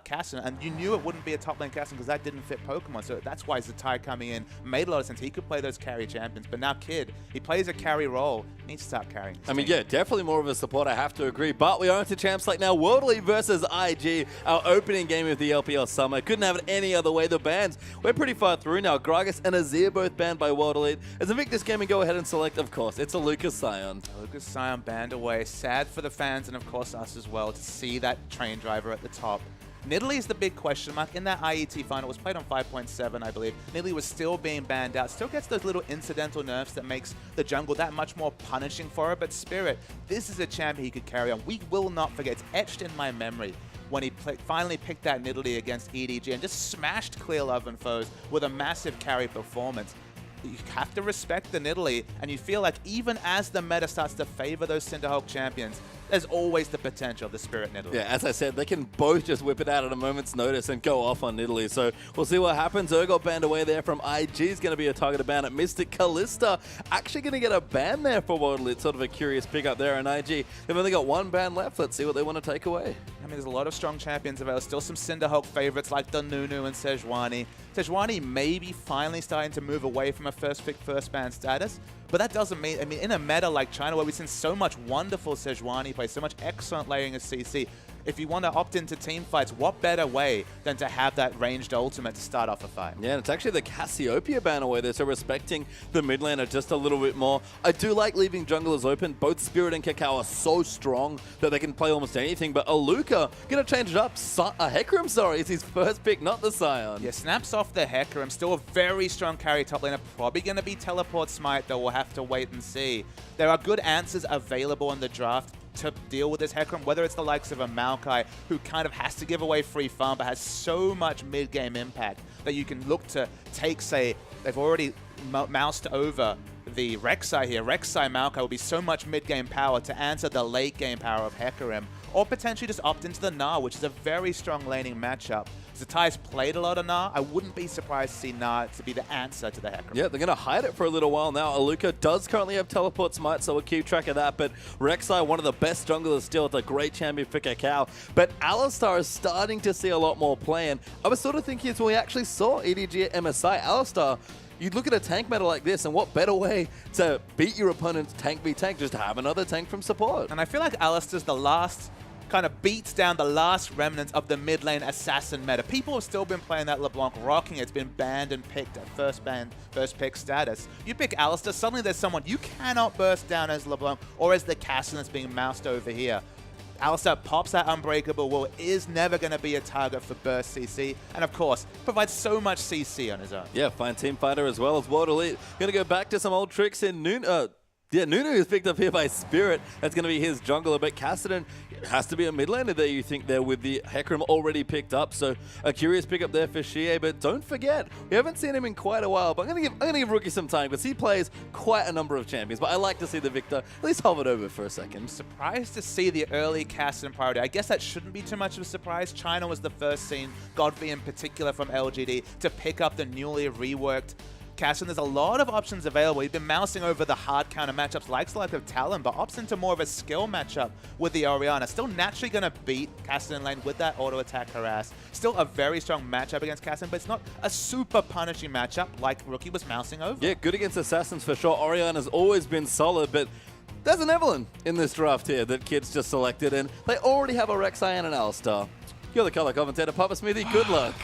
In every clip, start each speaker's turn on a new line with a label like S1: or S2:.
S1: Casson, and you knew it wouldn't be a top lane Casson because that didn't fit Pokemon, so that's why Zatai coming in made a lot of sense. He could play those carry champions, but now Kid, he plays a carry role, needs to start carrying.
S2: I mean, yeah, definitely more of a support, I have to agree, but we are into champs like now, World Elite versus IG, our opening game of the LPL Summer. Couldn't have it any other way. The bans, we're pretty far through now. Gragas and Azir both banned by World Elite. As Invictus Gaming go ahead and select, of course, it's a Lucas Scion.
S1: Lucas Scion banned away. Sad for the fans and, of course, us as well to see that train driver at the top. Nidalee is the big question mark. In that IET final, it was played on 5.7, I believe. Nidalee was still being banned out. Still gets those little incidental nerfs that makes the jungle that much more punishing for her. But Spirit, this is a champion he could carry on. We will not forget. It's etched in my memory when he finally picked that Nidalee against EDG and just smashed Clear Love and Foes with a massive carry performance. You have to respect the Nidalee, and you feel like even as the meta starts to favor those Cinderhulk champions, there's always the potential of the Spirit Nidalee.
S2: Yeah, as I said, they can both just whip it out at a moment's notice and go off on Nidalee. So we'll see what happens. Got banned away there from IG is going to be a targeted ban at Mystic. Kalista actually going to get a ban there for World Elite. Sort of a curious pickup there. And IG, they've only got one ban left. Let's see what they want to take away.
S1: I mean, there's a lot of strong champions available. Still some Cinderhulk favorites like the Nunu and Sejuani. Sejuani may be finally starting to move away from a first pick, first ban status. But that doesn't mean, I mean, in a meta like China where we've seen so much wonderful Sejuani play, so much excellent layering of CC, if you want to opt into team fights, what better way than to have that ranged ultimate to start off a fight?
S2: Yeah, and it's actually the Cassiopeia ban away there, so respecting the mid laner just a little bit more. I do like leaving junglers open. Both Spirit and Kakao are so strong that they can play almost anything, but Aluka going to change it up. Hecarim, sorry, is his first pick, not the Scion.
S1: Yeah, snaps off the Hecarim. Still a very strong carry top laner. Probably going to be Teleport Smite, though we'll have to wait and see. There are good answers available in the draft to deal with this Hecarim, whether it's the likes of a Maokai, who kind of has to give away free farm, but has so much mid-game impact that you can look to take, say, they've already moused over the Rek'Sai here. Rek'Sai Maokai will be so much mid-game power to answer the late-game power of Hecarim, or potentially just opt into the Gnar, which is a very strong laning matchup. Zatai's played a lot of Gnar. I wouldn't be surprised to see Gnar to be the answer to the Hecarim.
S2: Yeah, they're going to hide it for a little while now. Aluka does currently have Teleport Smite, so we'll keep track of that. But Rek'Sai, one of the best junglers still, it's a great champion for Kakao. But Alistar is starting to see a lot more play, and I was sort of thinking when we actually saw EDG at MSI, Alistar, you look at a tank meta like this, and what better way to beat your opponent's tank v tank just to have another tank from support.
S1: And I feel like Alistar's the last, kind of beats down the last remnants of the mid lane assassin meta. People have still been playing that LeBlanc, rocking it. It's been banned and picked at first pick status. You pick Alistar, suddenly there's someone you cannot burst down as LeBlanc or as the Casson that's being moused over here. Alistar pops that Unbreakable Wall, is never going to be a target for burst CC, and of course, provides so much CC on his own.
S2: Yeah, fine team fighter as well as World Elite. Going to go back to some old tricks in Nunu. Yeah, Nunu is picked up here by Spirit. That's going to be his jungler, but Kassadin has to be a mid laner there, you think, there with the Hecarim already picked up. So a curious pickup there for Shie, but don't forget, we haven't seen him in quite a while, but I'm going to give Rookie some time because he plays quite a number of champions, but I like to see the Victor at least hover it over for a second.
S1: I'm surprised to see the early Kassadin priority. I guess that shouldn't be too much of a surprise. China was the first seen, Godfrey in particular from LGD, to pick up the newly reworked Kassadin. There's a lot of options available. He's been mousing over the hard counter matchups like of Talon, but opts into more of a skill matchup with the Orianna. Still naturally going to beat Kassadin lane with that auto attack harass. Still a very strong matchup against Kassadin, but it's not a super punishing matchup like Rookie was mousing over.
S2: Yeah, good against assassins for sure. Orianna's always been solid, but there's an Evelynn in this draft here that Kids just selected, and they already have a Rek'Sai and an Alistar. You're the color commentator, Papa Smithy. Good luck.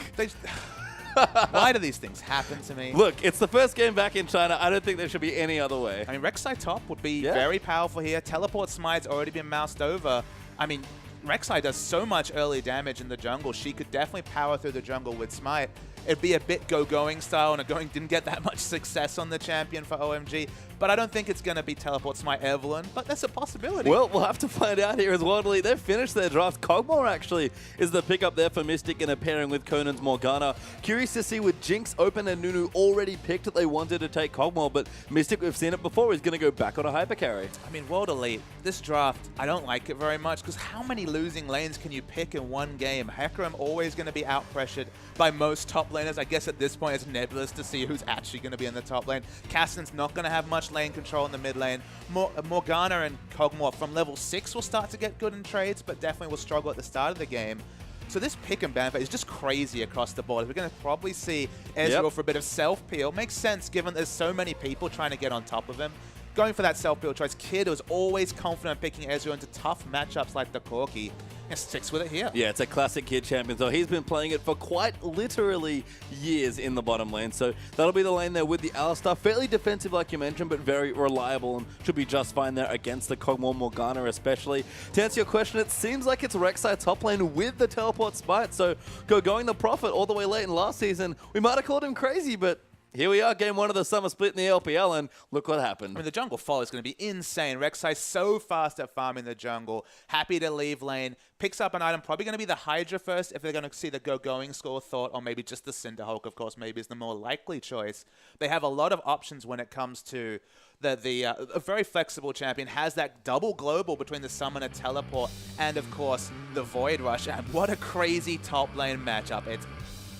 S1: Why do these things happen to me?
S2: Look, it's the first game back in China. I don't think there should be any other way.
S1: I mean, Rek'Sai top would be very powerful here. Teleport Smite's already been moused over. I mean, Rek'Sai does so much early damage in the jungle. She could definitely power through the jungle with Smite. It'd be a bit go-going style, and going didn't get that much success on the champion for OMG. But I don't think it's going to be Teleport Smite Evelynn, but that's a possibility.
S2: Well, we'll have to find out here as World Elite. They've finished their draft. Kog'Maw actually is the pickup there for Mystic in a pairing with Conan's Morgana. Curious to see with Jinx open and Nunu already picked that they wanted to take Kog'Maw, but Mystic, we've seen it before, is going to go back on a hyper carry.
S1: I mean, World Elite, this draft, I don't like it very much because how many losing lanes can you pick in one game? Hecarim always going to be out-pressured by most top laners. I guess at this point it's nebulous to see who's actually going to be in the top lane. Kassadin's not going to have much lane control in the mid lane. Morgana and Kog'Maw from level 6 will start to get good in trades, but definitely will struggle at the start of the game. So this pick and ban phase is just crazy across the board. We're going to probably see Ezreal for a bit of self-peel. Makes sense given there's so many people trying to get on top of him. Going for that self-peel choice. Kid was always confident picking Ezreal into tough matchups like the Corki. And sticks with it here.
S2: Yeah, it's a classic Kid champion, so he's been playing it for quite literally years in the bottom lane. So that'll be the lane there with the Alistar. Fairly defensive, like you mentioned, but very reliable and should be just fine there against the Kog'Maw Morgana especially. To answer your question, it seems like it's Rek'Sai top lane with the teleport smite. So going the Prophet all the way late in last season, we might have called him crazy, but here we are, game 1 of the summer split in the LPL, and look what happened.
S1: I mean, the jungle follow is going to be insane. Rek'Sai so fast at farming the jungle. Happy to leave lane. Picks up an item. Probably going to be the Hydra first if they're going to see the going score thought, or maybe just the Cinderhulk, of course, maybe is the more likely choice. They have a lot of options when it comes to a very flexible champion. Has that double global between the summoner teleport and, of course, the Void Rush. And what a crazy top lane matchup. It's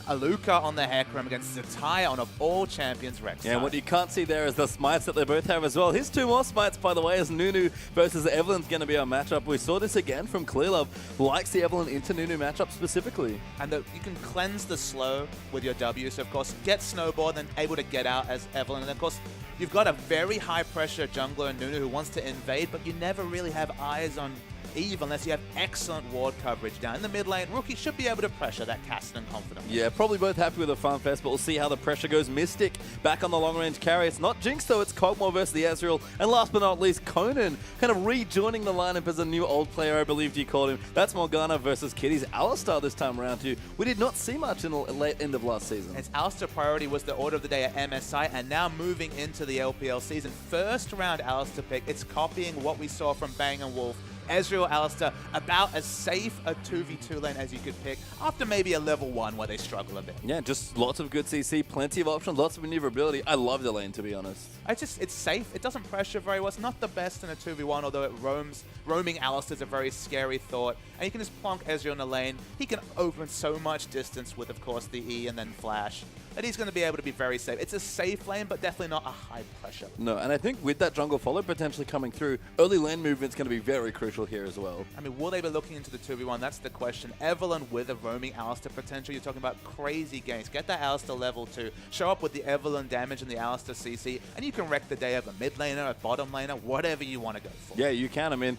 S1: Aluka on the Hecarim against Zatai of all champions, Rek'Sai.
S2: Yeah, and what you can't see there is the smites that they both have as well. His 2 more smites, by the way, as Nunu versus Evelyn's going to be our matchup. We saw this again from Clearlove. Likes the Evelyn into Nunu matchup specifically.
S1: And you can cleanse the slow with your W, so of course get Snowball, then able to get out as Evelyn. And of course, you've got a very high pressure jungler in Nunu who wants to invade, but you never really have eyes on Eve unless you have excellent ward coverage down in the mid lane. Rookie should be able to pressure that Cassidy confidently.
S2: Yeah, probably both happy with the Farm Fest, but we'll see how the pressure goes. Mystic back on the long range carry. It's not Jinx though, it's Kog'Maw versus the Ezreal. And last but not least, Conan kind of rejoining the lineup as a new old player, I believe you called him. That's Morgana versus Kitty's Alistar this time around too. We did not see much in the late end of last season.
S1: Its Alistar priority was the order of the day at MSI, and now moving into the LPL season. First round Alistar pick. It's copying what we saw from Bang & Wolf. Ezreal, Alistar, about as safe a 2v2 lane as you could pick after maybe a level 1 where they struggle a bit.
S2: Yeah, just lots of good CC, plenty of options, lots of maneuverability. I love the lane, to be honest.
S1: It's safe. It doesn't pressure very well. It's not the best in a 2v1, although it roams. Roaming Alistar is a very scary thought. And you can just plonk Ezreal in the lane. He can open so much distance with, of course, the E and then flash. And he's going to be able to be very safe. It's a safe lane, but definitely not a high pressure.
S2: No, and I think with that jungle follow potentially coming through, early lane movement's going to be very crucial here as well.
S1: I mean, will they be looking into the 2v1? That's the question. Evelyn with a roaming Alistar potential. You're talking about crazy games. Get that Alistar level 2. Show up with the Evelyn damage and the Alistar CC, and you can wreck the day of a mid laner, a bottom laner, whatever you want to go for.
S2: Yeah, you can. I mean,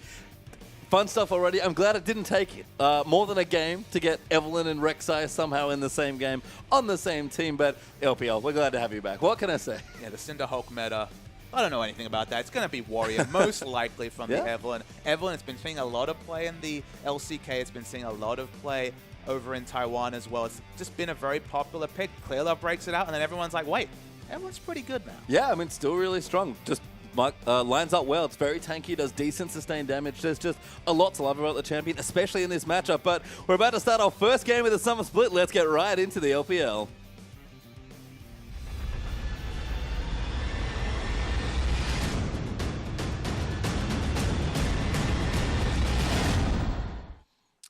S2: fun stuff already. I'm glad it didn't take more than a game to get Evelyn and Rek'Sai somehow in the same game, on the same team, but LPL, we're glad to have you back. What can I say?
S1: Yeah, the Cinderhulk meta. I don't know anything about that. It's going to be Warrior, most likely from the Evelyn. Evelyn has been seeing a lot of play in the LCK. It's been seeing a lot of play over in Taiwan as well. It's just been a very popular pick. Clearlove breaks it out, and then everyone's like, wait, Evelyn's pretty good now.
S2: Yeah, I mean, still really strong. Just lines up well. It's very tanky, does decent sustained damage. There's just a lot to love about the champion, especially in this matchup. But we're about to start our first game of the summer split. Let's get right into the LPL.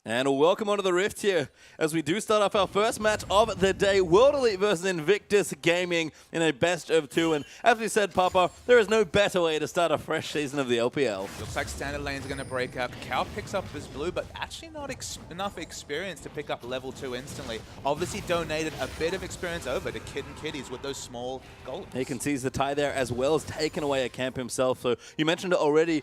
S2: And welcome onto the Rift here as we do start off our first match of the day. World Elite versus Invictus Gaming in a best of 2. And as we said, Papa, there is no better way to start a fresh season of the LPL.
S1: Looks like standard lane's going to break up. Cow picks up his blue, but actually not enough experience to pick up level 2 instantly. Obviously donated a bit of experience over to Kid and Kitties with those small goals.
S2: He can seize the tie there as well as taking away a camp himself. So you mentioned it already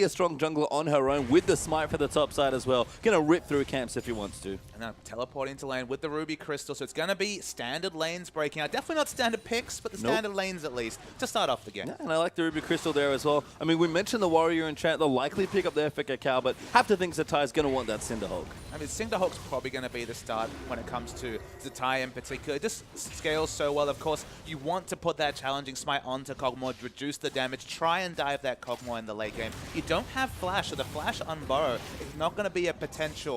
S2: a strong jungler on her own with the smite for the top side as well. Gonna rip through camps if he wants to.
S1: And now teleporting to lane with the Ruby Crystal. So it's going to be standard lanes breaking out. Definitely not standard picks, but the standard lanes at least to start off the game.
S2: Yeah, and I like the Ruby Crystal there as well. I mean, we mentioned the Warrior and Chant. They'll likely pick up there for Cacao, but have to think Zatai's going to want that Cinderhulk.
S1: I mean, Cinderhulk's probably going to be the start when it comes to Zatai in particular. It just scales so well. Of course, you want to put that challenging smite onto Kog'Maw, reduce the damage, try and dive that Kog'Maw in the late game. You don't have Flash, so the Flash unburrow is not going to be a potential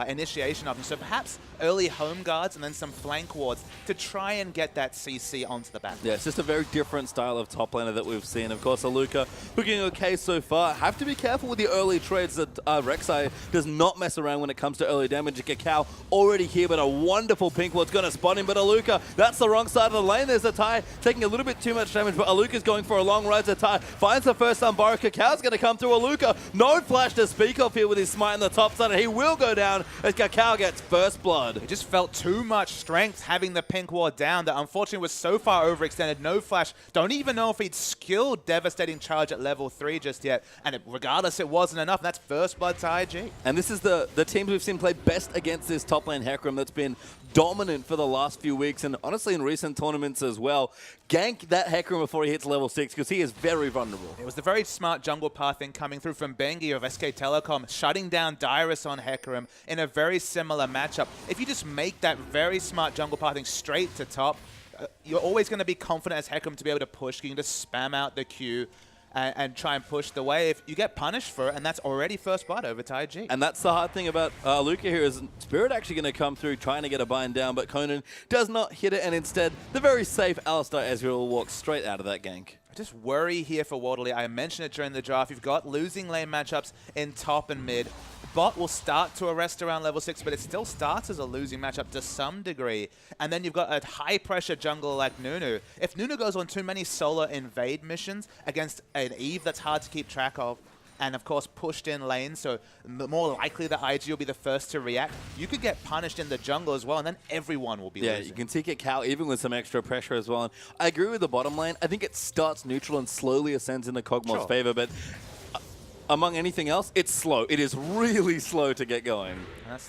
S1: initiation of him. So perhaps early home guards and then some flank wards to try and get that CC onto the back.
S2: Yeah, it's just a very different style of top laner that we've seen. Of course, Aluka looking okay so far. Have to be careful with the early trades that Rek'Sai does not mess around when it comes to early damage. Cacao already here, but a wonderful pink ward's going to spot him. But Aluka, that's the wrong side of the lane. There's Zatai taking a little bit too much damage, but Aluka's going for a long ride. Zatai finds the first unburrow. Cacao's going to come through Aluka. No flash to speak of here with his smite on the top side, and he will go down. down as Kakao gets first blood.
S1: It just felt too much strength having the pink ward down that unfortunately was so far overextended. No flash. Don't even know if he'd skilled Devastating Charge at level 3 just yet. And regardless, it wasn't enough. That's first blood to IG.
S2: And this is the teams we've seen play best against this top lane Hecarim that's been dominant for the last few weeks and honestly in recent tournaments as well. Gank that Hecarim before he hits level 6 because he is very vulnerable.
S1: It was the very smart jungle pathing coming through from Bengi of SK Telecom, shutting down Dyrus on Hecarim in a very similar matchup. If you just make that very smart jungle pathing straight to top, you're always going to be confident as Hecarim to be able to push. You can just spam out the Q and try and push the wave. You get punished for it, and that's already first blood over to IG.
S2: And that's the hard thing about Luca here is Spirit actually going to come through trying to get a bind down, but Conan does not hit it, and instead the very safe Alistar Ezreal walks straight out of that gank.
S1: I just worry here for Waterley. I mentioned it during the draft. You've got losing lane matchups in top and mid. Bot will start to arrest around level 6, but it still starts as a losing matchup to some degree. And then you've got a high-pressure jungler like Nunu. If Nunu goes on too many solo invade missions against an Eve that's hard to keep track of, and of course pushed in lane, so more likely that IG will be the first to react, you could get punished in the jungle as well, and then everyone will be losing.
S2: Yeah, you can see Kakao even with some extra pressure as well. And I agree with the bottom lane. I think it starts neutral and slowly ascends in the Kog'Maw's favor, but among anything else, it's slow. It is really slow to get going.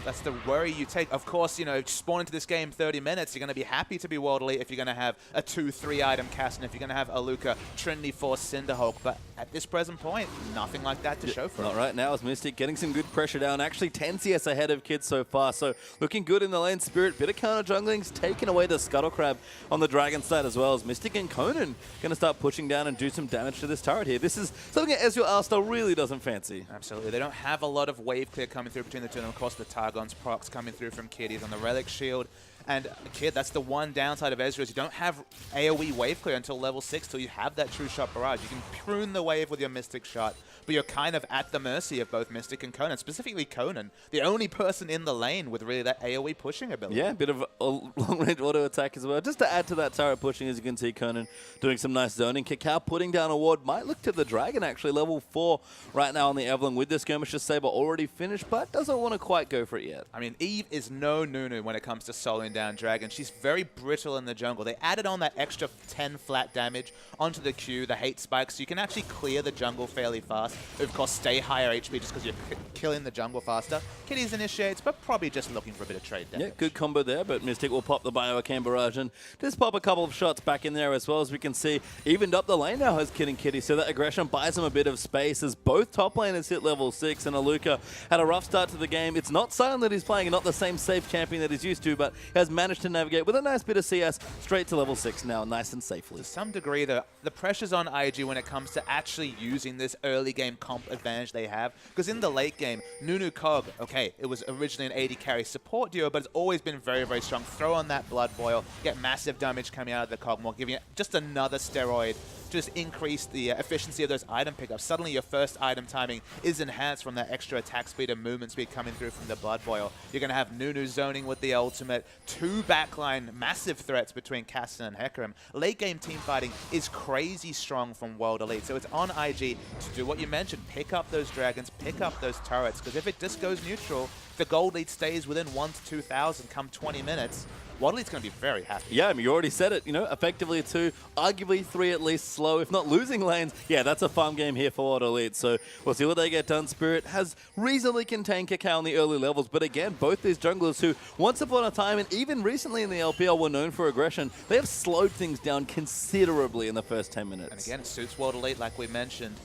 S1: That's the worry you take. Of course, you know, spawn into this game 30 minutes, you're going to be happy to be Waterley if you're going to have a 2-3 item cast, and if you're going to have a Luca Trinity Force Cinderhulk. But at this present point, nothing like that to show for it.
S2: Not right now as Mystic getting some good pressure down. Actually 10 CS ahead of Kids so far. So looking good in the lane. Spirit, bit of counter jungling's taken away the Scuttle Crab on the Dragon side as well as Mystic and Conan going to start pushing down and do some damage to this turret here. This is something that Ezreal Alistar really doesn't fancy.
S1: Absolutely. They don't have a lot of wave clear coming through between the two. And of course, the Targon's procs coming through from Kitties on the Relic Shield. And Kid, that's the one downside of Ezreal is you don't have AoE wave clear until level 6 till you have that True Shot Barrage. You can prune the wave with your Mystic Shot, but you're kind of at the mercy of both Mystic and Conan, specifically Conan, the only person in the lane with really that AoE pushing ability.
S2: Yeah, a bit of a long-range auto attack as well. Just to add to that turret pushing, as you can see, Conan doing some nice zoning. Kakao putting down a ward. Might look to the Dragon, actually. Level 4 right now on the Evelyn with the Skirmisher Saber already finished, but doesn't want to quite go for it yet.
S1: I mean, Eve is no Nunu when it comes to soloing down Dragon. She's very brittle in the jungle. They added on that extra 10 flat damage onto the Q, the hate spike, so you can actually clear the jungle fairly fast. Of course, stay higher HP just because you're killing the jungle faster. Kitties initiates, but probably just looking for a bit of trade damage.
S2: Yeah, good combo there, but Mystic will pop the Bioarcane Barrage and just pop a couple of shots back in there as well. As we can see, evened up the lane now has Kid and Kitty, so that aggression buys him a bit of space as both top laners hit level 6 and Aluka had a rough start to the game. It's not Silent that he's playing, not the same safe champion that he's used to, but he has managed to navigate with a nice bit of CS straight to level 6 now, nice and safely.
S1: To some degree, the pressure's on IG when it comes to actually using this early game comp advantage they have, because in the late game, Nunu Kog, okay, it was originally an AD carry support duo, but it's always been very, very strong. Throw on that Blood Boil, get massive damage coming out of the Kog'Maw, giving it just another steroid just increase the efficiency of those item pickups. Suddenly your first item timing is enhanced from that extra attack speed and movement speed coming through from the Blood Boil. You're going to have Nunu zoning with the ultimate, 2 backline massive threats between Castan and Hecarim. Late game team fighting is crazy strong from World Elite, so it's on IG to do what you mentioned, pick up those dragons, pick up those turrets, because if it just goes neutral, the gold lead stays within 1 to 2,000 come 20 minutes. Waterley's going to be very happy.
S2: Yeah, I mean, you already said it, you know, effectively 2, arguably 3 at least slow, if not losing lanes. Yeah, that's a farm game here for Waterley. So we'll see what they get done. Spirit has reasonably contained Kakao in the early levels, but again, both these junglers who once upon a time and even recently in the LPL were known for aggression, they have slowed things down considerably in the first 10 minutes.
S1: And again, it suits Waterley, like we mentioned.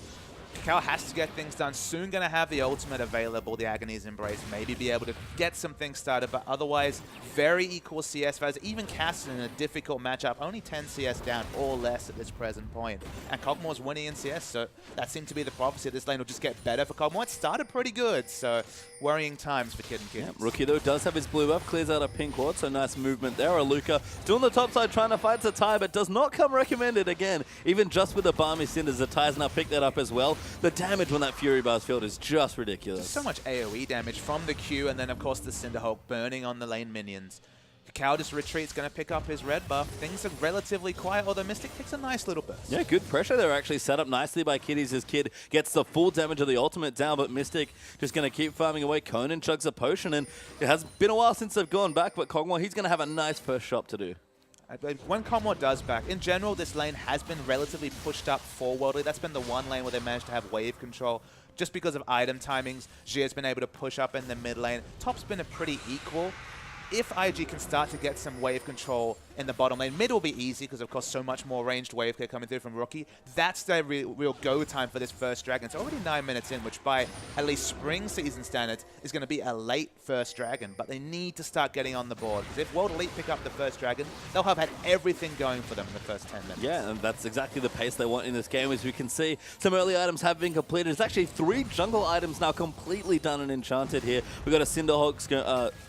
S1: Kakao has to get things done. Soon going to have the ultimate available, the Agony's Embrace. Maybe be able to get some things started, but otherwise, very equal CS values. Even Castan in a difficult matchup, only 10 CS down or less at this present point. And Kog'Maw's winning in CS, so that seemed to be the prophecy. This lane will just get better for Kog'Maw. It started pretty good, so worrying times for Kid and Kitties.
S2: Yeah, Rookie, though, does have his blue buff, clears out a pink ward, so nice movement there. Aluka still on the top side trying to fight Zatai, but does not come recommended again. Even just with the Balmy Cinders, Zatai's now picked that up as well. The damage when that Fury Bar's filled is just ridiculous.
S1: So much AoE damage from the Q, and then, of course, the Cinderhulk burning on the lane minions. Kakao just retreats, going to pick up his red buff. Things are relatively quiet, although Mystic takes a nice little burst.
S2: Yeah, good pressure there actually set up nicely by Kiddies as Kid gets the full damage of the ultimate down, but Mystic just going to keep farming away. Conan chugs a potion, and it has been a while since they've gone back, but Kongwa, he's going to have a nice first shop to do.
S1: When Comwar does back, in general, this lane has been relatively pushed up forwardly. That's been the one lane where they managed to have wave control. Just because of item timings, Jia's been able to push up in the mid lane. Top's been a pretty equal. If IG can start to get some wave control in the bottom lane, mid will be easy because, of course, so much more ranged wave clear coming through from Rookie. That's the real go time for this first dragon. It's already 9 minutes in, which by at least spring season standards is going to be a late first dragon. But they need to start getting on the board, because if World Elite pick up the first dragon, they'll have had everything going for them in the first 10 minutes.
S2: Yeah, and that's exactly the pace they want in this game. As we can see, some early items have been completed. It's actually 3 jungle items now completely done and enchanted here. We've got a Cinderhawk,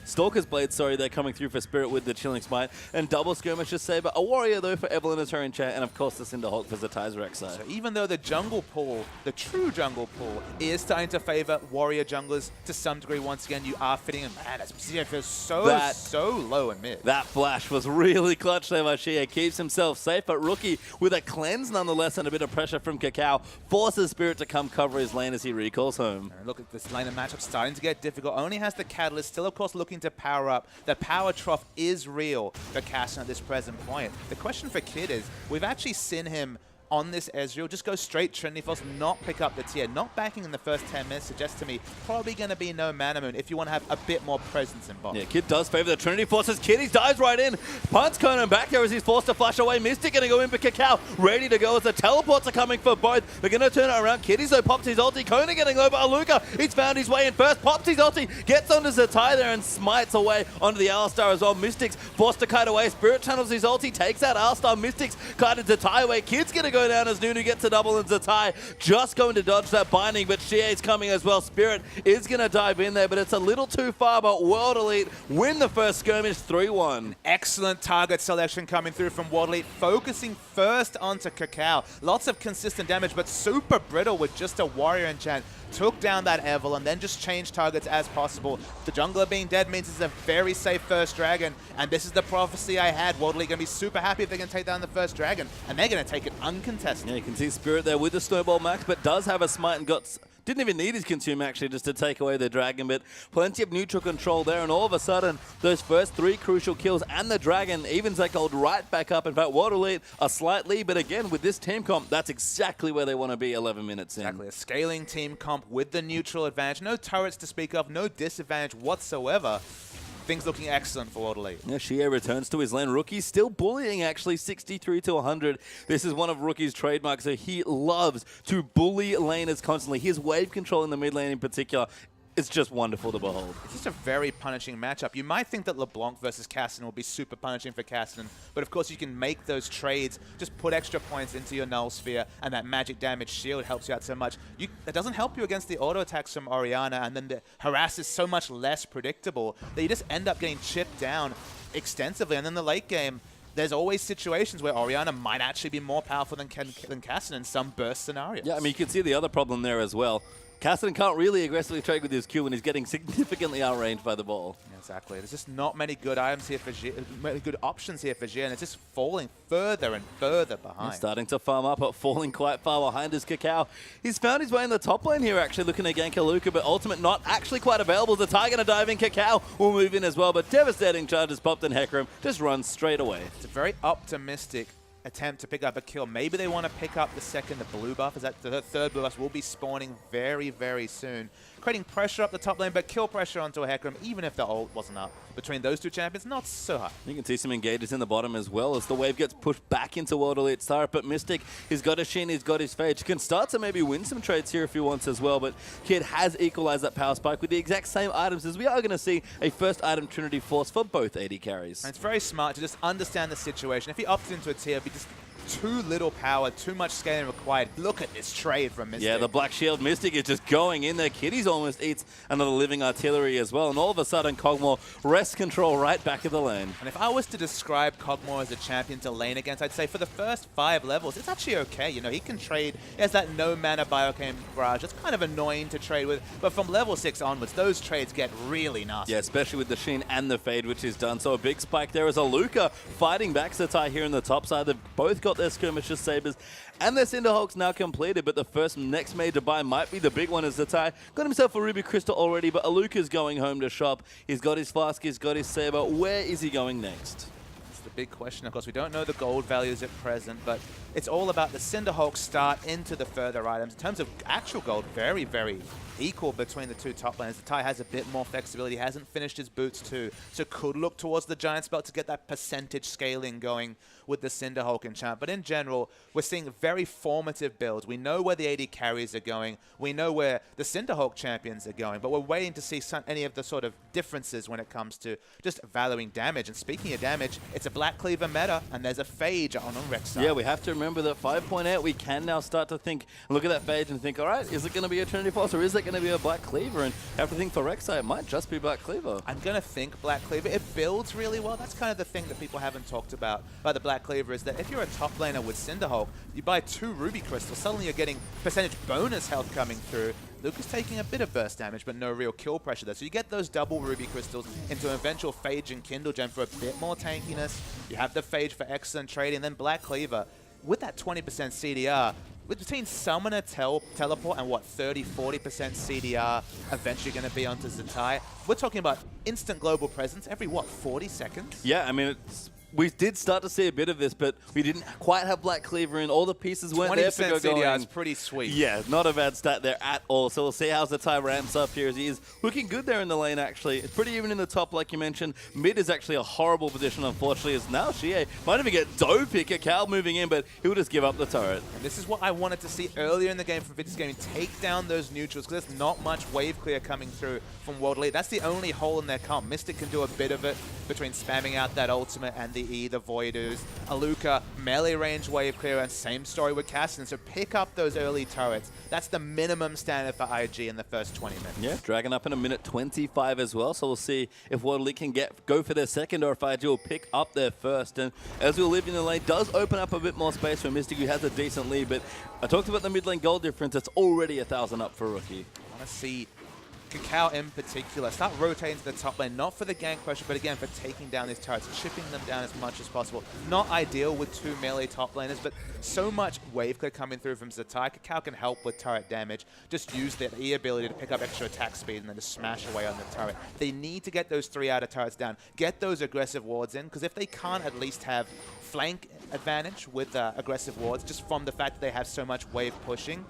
S2: Stalker's Blade, sorry, they're coming through for Spirit with the Chilling Smite, and double Skirmisher Saber, a Warrior though for Evelyn as her enchant, and of course the Cinderhawk for Zatai's Rek'Sai.
S1: So even though the jungle pool, the true jungle pool, is starting to favor Warrior junglers to some degree once again, you are fitting in. Man, Xia feels so low in mid.
S2: That flash was really clutch there by Xia. Keeps himself safe, but Rookie with a cleanse nonetheless and a bit of pressure from Kakao forces Spirit to come cover his lane as he recalls home.
S1: And look at this lane of matchup starting to get difficult. Only has the Catalyst, still of course looking to power up. The power trough is real for Casson at this present point. The question for Kid is, we've actually seen him on this Ezreal just go straight Trinity Force, not pick up the tier. Not backing in the first 10 minutes suggests to me probably going to be no Mana Moon if you want to have a bit more presence in bot.
S2: Yeah, Kid does favor the Trinity Force as Kid, he dives right in. Punts Conan back there as he's forced to flash away. Mystic going to go in for Kakao, ready to go as the teleports are coming for both. They're going to turn it around. Kiddies though pops his ulti. Conan getting low, but Aluka, he's found his way in first. Pops his ulti, gets onto Zatai there and smites away onto the Alistar as well. Mystic's forced to kite away. Spirit channels his ulti, takes out Alistar. Mystic's kited Zatai away. Kid's going to go down as Nunu gets a double, and Zatai just going to dodge that binding, but Xie is coming as well. Spirit is going to dive in there, but it's a little too far, but World Elite win the first skirmish 3-1.
S1: Excellent target selection coming through from World Elite, focusing first onto Kakao. Lots of consistent damage, but super brittle with just a Warrior enchant. Took down that Evil and then just changed targets as possible. The jungler being dead means it's a very safe first dragon, and this is the prophecy I had. World Elite going to be super happy if they can take down the first dragon, and they're going to take it uncontested.
S2: Yeah, you can see Spirit there with the Snowball Max, but does have a smite and got... Didn't even need his consume actually just to take away the dragon, but plenty of neutral control there, and all of a sudden those first 3 crucial kills and the dragon evens that gold right back up. In fact, World Elite a slight lead, but again with this team comp, that's exactly where they want to be 11 minutes in.
S1: Exactly, a scaling team comp with the neutral advantage. No turrets to speak of, no disadvantage whatsoever. Things looking excellent for World Elite.
S2: Yeah, Xie returns to his lane. Rookie still bullying, actually, 63 to 100. This is one of Rookie's trademarks, so he loves to bully laners constantly. His wave control in the mid lane in particular, it's just wonderful to behold.
S1: It's just a very punishing matchup. You might think that LeBlanc versus Cassian will be super punishing for Cassian, but of course you can make those trades, just put extra points into your Null Sphere, and that magic damage shield helps you out so much. That doesn't help you against the auto attacks from Orianna, and then the harass is so much less predictable that you just end up getting chipped down extensively. And then the late game, there's always situations where Orianna might actually be more powerful than Cassian in some burst scenarios.
S2: Yeah, I mean, you can see the other problem there as well. Cassidy can't really aggressively trade with his Q, and he's getting significantly outranged by the ball.
S1: Exactly. There's just not many good items here for Xia, many good options here for Xia, and it's just falling further and further behind.
S2: He's starting to farm up, but falling quite far behind his Kakao. He's found his way in the top lane here, actually, looking at gank Aluka, but ultimate not actually quite available. The Zatai gonna dive in. Kakao will move in as well, but devastating charges popped, and Hecarim just runs straight away.
S1: It's a very optimistic attempt to pick up a kill. Maybe they want to pick up the second, the blue buff, as that the third blue buff will be spawning very, very soon. Creating pressure up the top lane, but kill pressure onto a Hecarim, even if the ult wasn't up. Between those two champions, not so high.
S2: You can see some engages in the bottom as well as the wave gets pushed back into World Elite Star, but Mystic, he's got his Shin, he's got his Phage. He can start to maybe win some trades here if he wants as well, but Kid has equalized that power spike with the exact same items, as we are going to see a first item Trinity Force for both AD carries.
S1: And it's very smart to just understand the situation. If he opts into a tier, be just too little power, too much scaling required. Look at this trade from Mystic.
S2: Yeah, the Black Shield Mystic is just going in there. Kitties almost eats another living artillery as well. And all of a sudden, Kog'Maw wrests control right back of the lane.
S1: And if I was to describe Kog'Maw as a champion to lane against, I'd say for the first 5 levels, it's actually okay. You know, he can trade. He has that no mana Biocane Barrage. It's kind of annoying to trade with. But from level 6 onwards, those trades get really nasty.
S2: Yeah, especially with the Sheen and the Fade, which is done. So a big spike there is Aluka fighting back Zatai here in the top side. They've both got their skirmishes, sabers, and their Cinderhawks now completed. But the next major buy might be the big one, as Zatai got himself a Ruby Crystal already. But Aluka's going home to shop. He's got his Flask, he's got his Saber. Where is he going next?
S1: The big question, of course, we don't know the gold values at present, but it's all about the Cinderhawk start into the further items. In terms of actual gold, very, very equal between the two top laners. The Ty has a bit more flexibility, hasn't finished his boots too, so could look towards the Giant's Belt to get that percentage scaling going with the Cinderhawk enchant. But in general, we're seeing very formative builds. We know where the AD carries are going. We know where the Cinderhawk champions are going, but we're waiting to see any of the sort of differences when it comes to just valuing damage. And speaking of damage, it's a Black Cleaver meta, and there's a Phage on Rek'Sai.
S2: Yeah, we have to remember that 5.8, we can now start to think, look at that Phage and think, all right, is it going to be a Trinity Force or is it going to be a Black Cleaver? And have to think for Rek'Sai, it might just be Black Cleaver.
S1: I'm going to think Black Cleaver. It builds really well. That's kind of the thing that people haven't talked about the Black Cleaver, is that if you're a top laner with Cinderhawk, you buy 2 Ruby Crystals, suddenly you're getting percentage bonus health coming through. Luke is taking a bit of burst damage, but no real kill pressure there. So you get those double Ruby Crystals into an eventual Phage and Kindle Gem for a bit more tankiness. You have the Phage for excellent trading, and then Black Cleaver, with that 20% CDR, between Summoner, Teleport, and what, 30-40% CDR eventually going to be onto Zatai, we're talking about instant global presence every, what, 40 seconds?
S2: Yeah, I mean, we did start to see a bit of this, but we didn't quite have Black Cleaver in. All the pieces weren't there for go going.
S1: 20% CDR is pretty sweet.
S2: Yeah, not a bad stat there at all. So we'll see how Zatai ramps up here, as he is looking good there in the lane, actually. It's pretty even in the top, like you mentioned. Mid is actually a horrible position, unfortunately, as now Xie might even get Doe Picker, Cal moving in, but he'll just give up the turret.
S1: And this is what I wanted to see earlier in the game from Vicious Gaming. Take down those neutrals, because there's not much wave clear coming through from World Elite. That's the only hole in their comp. Mystic can do a bit of it between spamming out that ultimate and the E, the Voidoo. Aluka, melee range wave clear, and same story with Cassian. So pick up those early turrets. That's the minimum standard for IG in the first 20 minutes.
S2: Yeah, dragging up in a minute 25 as well. So we'll see if World Elite can go for their second, or if IG will pick up their first. And as we'll live in the lane, does open up a bit more space for Mystic, who has a decent lead. But I talked about the mid lane gold difference. It's already 1,000 up for Rookie.
S1: I want to see Cacao in particular start rotating to the top lane, not for the gank pressure, but again for taking down these turrets, chipping them down as much as possible. Not ideal with 2 melee top laners, but so much wave clear coming through from Zatai. Cacao can help with turret damage. Just use the E ability to pick up extra attack speed and then just smash away on the turret. They need to get those 3 outer turrets down, get those aggressive wards in, because if they can't at least have flank advantage with aggressive wards, just from the fact that they have so much wave pushing,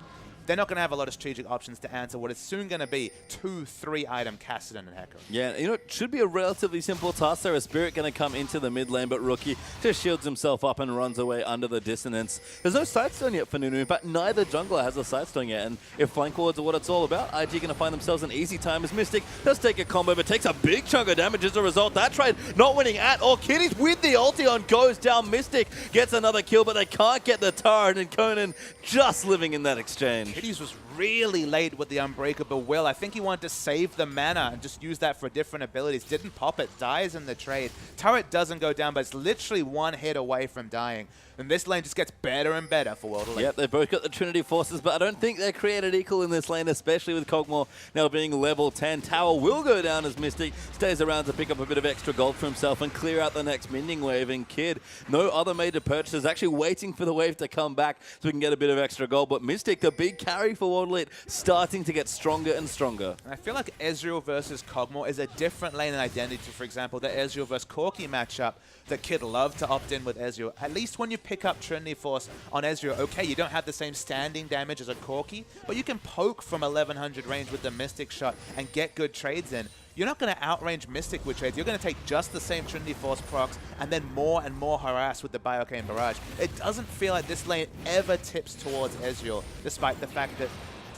S1: they're not going to have a lot of strategic options to answer what is soon going to be 2-3 item Cassian and Hecarim.
S2: Yeah, you know, it should be a relatively simple task there. A Spirit going to come into the mid lane, but Rookie just shields himself up and runs away under the dissonance. There's no sidestone yet for Nunu. In fact, neither jungler has a sidestone yet. And if flank wards are what it's all about, IG going to find themselves an easy time as Mystic does take a combo, but takes a big chunk of damage as a result. That trade not winning at all. Kitties with the ulti on goes down. Mystic gets another kill, but they can't get the turret, and Conan just living in that exchange.
S1: Kitties was really late with the Unbreakable Will. I think he wanted to save the mana and just use that for different abilities. Didn't pop it, dies in the trade. Turret doesn't go down, but it's literally 1 hit away from dying. And this lane just gets better and better for World Elite.
S2: Yep, they've both got the Trinity Forces, but I don't think they're created equal in this lane, especially with Kog'Maw now being level 10. Tower will go down as Mystic stays around to pick up a bit of extra gold for himself and clear out the next mending wave. And Kid, no other major purchases, actually waiting for the wave to come back so we can get a bit of extra gold. But Mystic, the big carry for World Elite, starting to get stronger and stronger.
S1: And I feel like Ezreal versus Kog'Maw is a different lane and identity to, for example, the Ezreal versus Corki matchup that Kid loved to opt in with Ezreal. At least when you pick up Trinity Force on Ezreal, okay, you don't have the same standing damage as a Corki, but you can poke from 1100 range with the Mystic shot and get good trades in. You're not going to outrange Mystic with trades. You're going to take just the same Trinity Force procs and then more and more harass with the Biocane Barrage. It doesn't feel like this lane ever tips towards Ezreal, despite the fact that,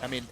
S1: I mean,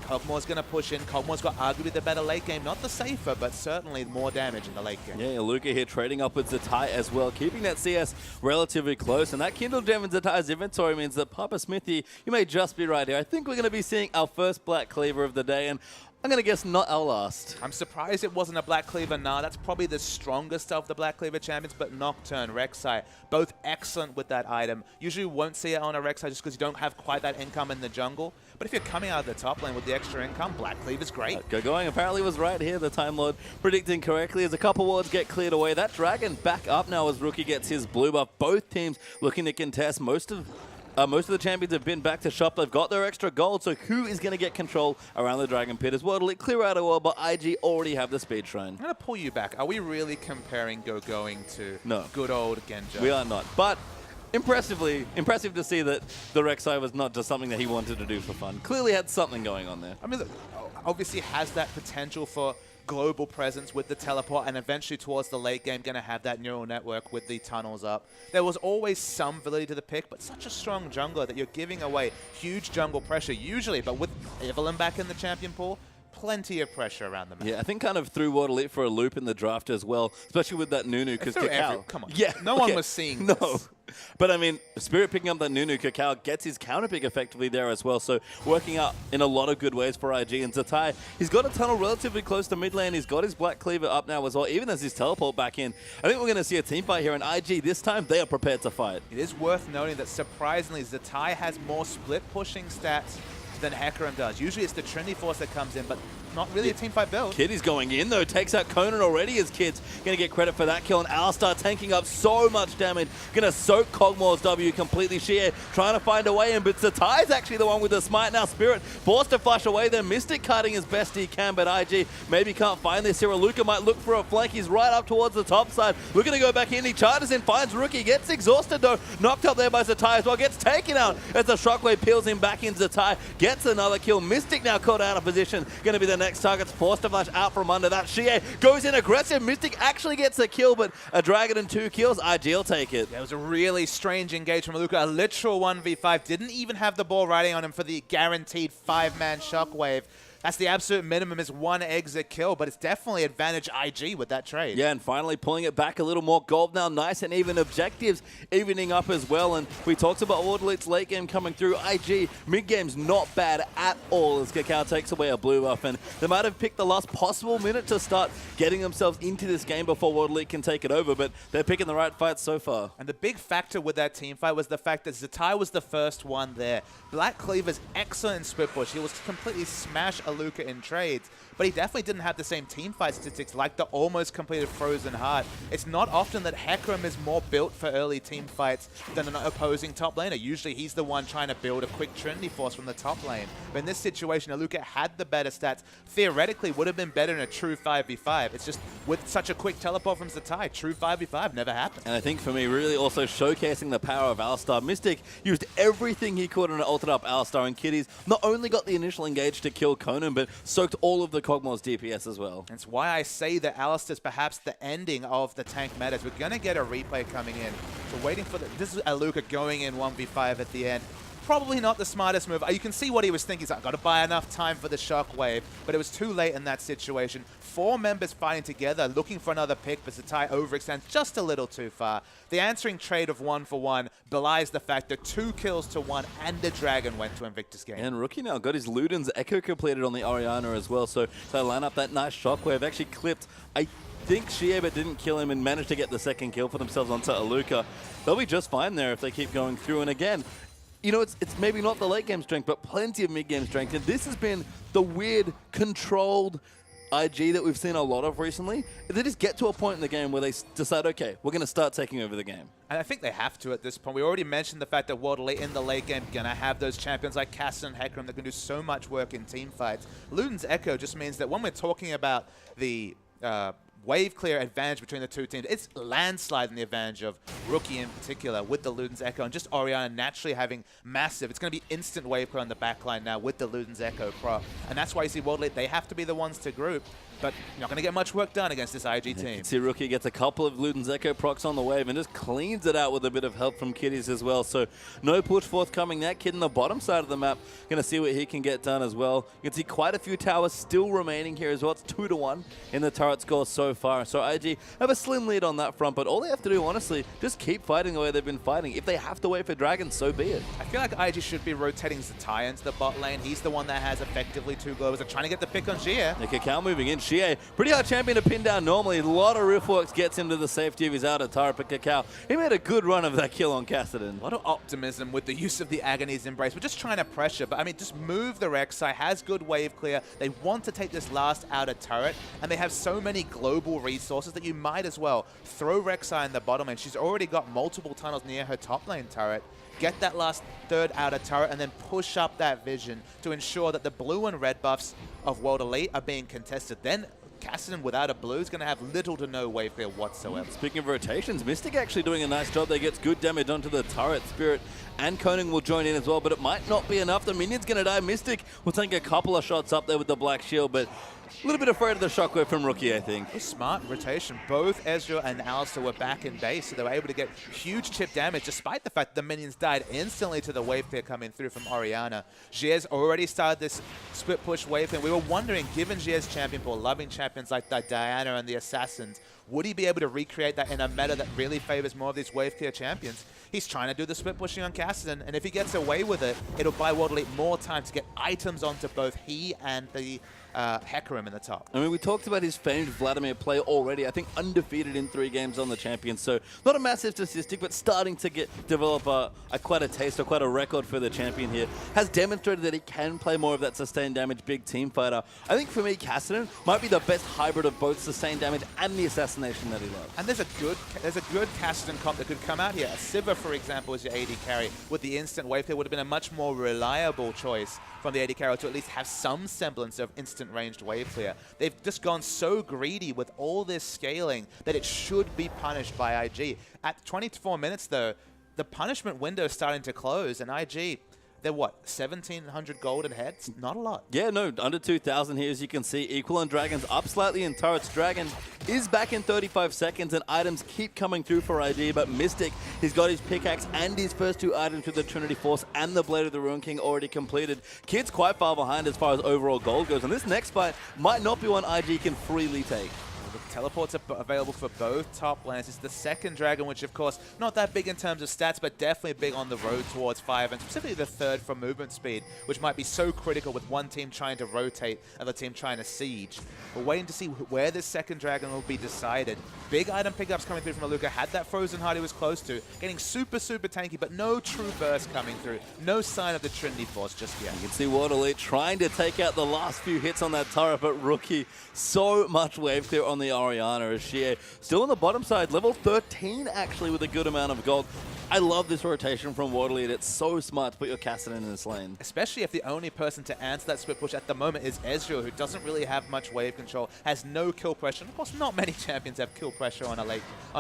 S1: Kog'Maw's going to push in. Kog'Maw's got arguably the better late game. Not the safer, but certainly more damage in the late game.
S2: Yeah, Luca here trading up with Zatai as well, keeping that CS relatively close. And that Kindle Gem in Zatai's inventory means that Papa Smithy, you may just be right here. I think we're going to be seeing our first Black Cleaver of the day, and I'm going to guess not our last.
S1: I'm surprised it wasn't a Black Cleaver. Nah, that's probably the strongest of the Black Cleaver champions, but Nocturne, Rek'Sai, both excellent with that item. Usually won't see it on a Rek'Sai just because you don't have quite that income in the jungle. But if you're coming out of the top lane with the extra income, Black Cleaver's great.
S2: Going apparently was right here, the Time Lord predicting correctly as a couple wards get cleared away. That Dragon back up now as Rookie gets his blue buff. Both teams looking to contest. Most of the champions have been back to shop. They've got their extra gold, so who is going to get control around the Dragon Pit as well? It'll clear out a wall, but IG already have the speed shrine.
S1: I'm going to pull you back. Are we really comparing going to
S2: No.
S1: good old Genja?
S2: We are not. But impressive to see that the Rek'Sai was not just something that he wanted to do for fun. Clearly had something going on there.
S1: I mean, look, obviously has that potential for global presence with the teleport, and eventually towards the late game going to have that neural network with the tunnels up. There was always some validity to the pick, but such a strong jungler that you're giving away huge jungle pressure usually, but with Evelynn back in the champion pool, plenty of pressure around the map.
S2: Yeah, I think kind of threw Water Elite for a loop in the draft as well, especially with that Nunu, because Cacao...
S1: Come on.
S2: Yeah,
S1: no one was seeing
S2: No.
S1: this.
S2: But I mean, Spirit picking up that Nunu, Cacao gets his counter pick effectively there as well, so working out in a lot of good ways for IG. And Zatai, he's got a tunnel relatively close to mid lane. He's got his Black Cleaver up now as well, even as his teleport back in. I think we're going to see a team fight here, and IG this time, they are prepared to fight.
S1: It is worth noting that surprisingly, Zatai has more split pushing stats than Hecarim does. Usually it's the Trinity Force that comes in, but not really a team fight build.
S2: Kitty's going in though, takes out Conan already as Kid's going to get credit for that kill, and Alistar tanking up so much damage, going to soak Kog'Maw's W completely. Shie trying to find a way in, but Zatai's actually the one with the smite now. Spirit forced to flush away there, Mystic cutting as best he can, but IG maybe can't find this here. Luca might look for a flank, he's right up towards the top side, looking to go back in, he charges in, finds Rookie, gets exhausted though, knocked up there by Zatai as well, gets taken out as the Shockwave peels him back in. Zatai gets another kill, Mystic now caught out of position, going to be the next target's forced to flash out from under that. Shie goes in aggressive. Mystic actually gets a kill, but a Dragon and 2 kills. IG will take it.
S1: There was a really strange engage from Luca. A literal 1v5. Didn't even have the ball riding on him for the guaranteed 5-man Shockwave. That's the absolute minimum, is 1 exit kill, but it's definitely advantage IG with that trade.
S2: Yeah, and finally pulling it back a little more. Gold now nice, and even objectives evening up as well. And we talked about Water Elite's late game coming through. IG mid-game's not bad at all as Cacao takes away a blue buff, and they might have picked the last possible minute to start getting themselves into this game before Water Elite can take it over, but they're picking the right fight so far.
S1: And the big factor with that team fight was the fact that Zatai was the first one there. Black Cleaver's excellent in split push. He was completely smash Luca in trades, but he definitely didn't have the same team fight statistics like the almost completed Frozen Heart. It's not often that Hecarim is more built for early team fights than an opposing top laner. Usually he's the one trying to build a quick Trinity Force from the top lane. But in this situation, Luca had the better stats. Theoretically, would have been better in a true 5v5. It's just with such a quick teleport from Zatai, true 5v5 never happened.
S2: And I think for me, really also showcasing the power of Alistar. Mystic used everything he could on an ulted up Alistar, and Kitties not only got the initial engage to kill Conan, but soaked all of the Kog'Maw's DPS as well.
S1: That's why I say that Alistar's perhaps the ending of the tank metas. We're going to get a replay coming in. So waiting for this is Luca going in 1v5 at the end. Probably not the smartest move. You can see what he was thinking. He's like, I've got to buy enough time for the Shockwave. But it was too late in that situation. 4 members fighting together, looking for another pick, but Zatai overextends just a little too far. The answering trade of 1-for-1 belies the fact that 2 kills to 1 and the Dragon went to Invictus game.
S2: And Rookie now got his Luden's Echo completed on the Orianna as well. So they line up that nice Shockwave. Actually clipped, I think Shie, but didn't kill him, and managed to get the second kill for themselves onto Aluka. They'll be just fine there if they keep going through. And again, you know, it's maybe not the late game strength, but plenty of mid game strength. And this has been the weird, controlled IG that we've seen a lot of recently. They just get to a point in the game where they decide, okay, we're going to start taking over the game.
S1: And I think they have to at this point. We already mentioned the fact that Water Elite in the late game going to have those champions like Cass and Hecarim that can do so much work in team fights. Luden's Echo just means that when we're talking about the wave clear advantage between the two teams, it's landsliding the advantage of Rookie in particular with the Luden's Echo, and just Orianna naturally having massive. It's going to be instant wave clear on the backline now with the Luden's Echo prop, and that's why you see Water Elite, they have to be the ones to group. but you're not going to get much work done against this IG team.
S2: See, Rookie gets a couple of Luden's Echo procs on the wave and just cleans it out with a bit of help from Kitties as well. So no push forthcoming. That kid in the bottom side of the map, going to see what he can get done as well. You can see quite a few towers still remaining here as well. It's 2-1 in the turret score so far. So IG have a slim lead on that front, but all they have to do, honestly, just keep fighting the way they've been fighting. If they have to wait for Dragons, so be it.
S1: I feel like IG should be rotating Zatai into the bot lane. He's the one that has effectively 2 globals. They're trying to get the pick on Xie.
S2: The Cacao moving in. Xie, pretty hard champion to pin down normally. A lot of Riftworks gets him to the safety of his outer turret, but Cacao, he made a good run of that kill on Kassadin.
S1: A lot of optimism with the use of the Agony's Embrace. We're just trying to pressure, but I mean, just move the Rek'Sai, has good wave clear. They want to take this last outer turret, and they have so many global resources that you might as well throw Rek'Sai in the bottom lane. She's already got multiple tunnels near her top lane turret. Get that last third outer turret and then push up that vision to ensure that the blue and red buffs of World Elite are being contested. Then Kassadin without a blue is going to have little to no wave clear whatsoever.
S2: Speaking of rotations, Mystic actually doing a nice job. They gets good damage onto the turret. Spirit and Koning will join in as well, but it might not be enough. The minion's going to die. Mystic will take a couple of shots up there with the Black Shield, but a little bit afraid of the shockwave from Rookie, I think.
S1: Smart rotation. Both Ezreal and Alistar were back in base, so they were able to get huge chip damage, despite the fact that the minions died instantly to the wave clear coming through from Orianna. Xie's already started this split push wave clear. We were wondering, given Xie's champion pool, loving champions like the Diana and the Assassins, would he be able to recreate that in a meta that really favors more of these wave clear champions? He's trying to do the split pushing on Kassadin, and if he gets away with it, it'll buy World Elite more time to get items onto both he and the Hecarim in the top.
S2: I mean, we talked about his famed Vladimir play already. I think undefeated in 3 games on the champion. So not a massive statistic, but starting to develop quite a taste or quite a record for the champion here. Has demonstrated that he can play more of that sustained damage big team fighter. I think for me, Kassadin might be the best hybrid of both sustained damage and the assassination that he loves.
S1: And there's a good Kassadin comp that could come out here. A Sivir, for example, is your AD carry. With the instant wave clear would have been a much more reliable choice from the AD carry to at least have some semblance of instant ranged wave clear. They've just gone so greedy with all this scaling that it should be punished by IG. At 24 minutes, though, the punishment window is starting to close, and IG, they're what, 1,700 gold ahead? Not a lot.
S2: Yeah, no, under 2,000 here, as you can see. Equal and Dragons up slightly in turrets. Dragon is back in 35 seconds, and items keep coming through for ID, but Mystic, he's got his pickaxe and his first 2 items with the Trinity Force and the Blade of the Ruin King already completed. Kid's quite far behind as far as overall gold goes, and this next fight might not be one IG can freely take.
S1: The teleports are available for both top lanes. It's the second dragon, which of course, not that big in terms of stats, but definitely big on the road towards 5, and specifically the third for movement speed, which might be so critical with one team trying to rotate, other team trying to siege. We're waiting to see where this second dragon will be decided. Big item pickups coming through from Aluka. Had that frozen heart he was close to. Getting super, super tanky, but no true burst coming through. No sign of the Trinity Force just yet.
S2: You can see World Elite trying to take out the last few hits on that turret, but Rookie, so much wave clear on the Orianna as Xie still on the bottom side, level 13 actually with a good amount of gold. I love this rotation from World Elite. It's so smart to put your Kassadin in this lane. Especially
S1: if the only person to answer that split push at the moment is Ezreal, who doesn't really have much wave control, has no kill pressure. And of course, not many champions have kill pressure on